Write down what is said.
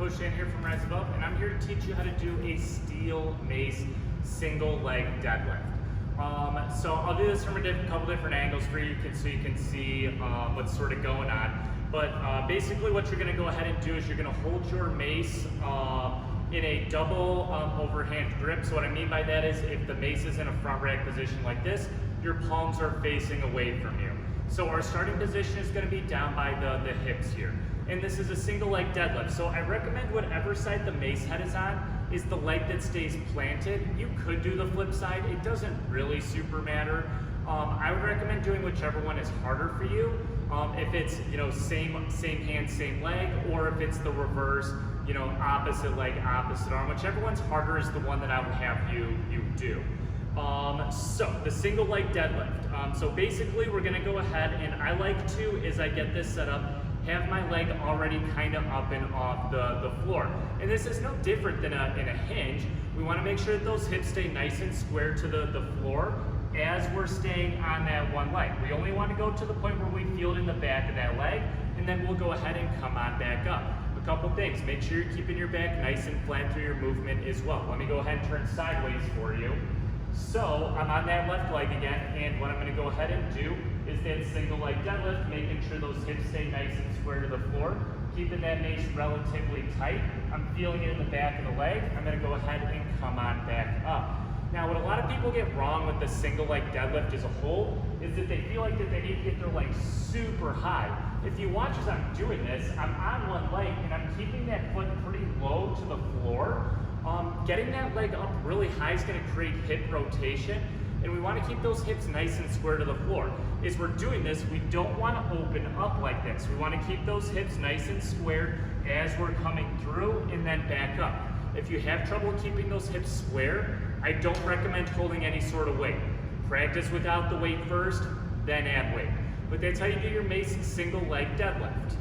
Coach Dan here from Rise Above, and I'm here to teach you how to do a steel mace single leg deadlift. So I'll do this from a couple different angles for you, so you can see what's sort of going on. But basically what you're going to go ahead and do is you're going to hold your mace in a double overhand grip. So what I mean by that is if the mace is in a front rack position like this, your palms are facing away from you. So our starting position is going to be down by the hips here. And this is a single leg deadlift. So I recommend whatever side the mace head is on is the leg that stays planted. You could do the flip side. It doesn't really super matter. I would recommend doing whichever one is harder for you. If it's, same hand, same leg, or if it's the reverse, opposite leg, opposite arm, whichever one's harder is the one that I would have you do. So the single leg deadlift. So basically we're gonna go ahead, and I like to, as I get this set up, have my leg already kind of up and off the floor. And this is no different than in a hinge. We wanna make sure that those hips stay nice and square to the floor as we're staying on that one leg. We only wanna go to the point where we feel it in the back of that leg, and then we'll go ahead and come on back up. A couple things, make sure you're keeping your back nice and flat through your movement as well. Let me go ahead and turn sideways for you. So I'm on that left leg again, and what I'm going to go ahead and do is that single leg deadlift, making sure those hips stay nice and square to the floor, keeping that mace relatively tight. I'm feeling it in the back of the leg. I'm going to go ahead and come on back up. Now, what a lot of people get wrong with the single leg deadlift as a whole is that they feel like that they need to get their legs super high. If you watch as I'm doing this, I'm on one leg and I'm keeping that foot pretty low to the floor. Getting that leg up really high is going to create hip rotation, and we want to keep those hips nice and square to the floor. As we're doing this, we don't want to open up like this. We want to keep those hips nice and square as we're coming through and then back up. If you have trouble keeping those hips square, I don't recommend holding any sort of weight. Practice without the weight first, then add weight. But that's how you do your Mace single leg deadlift.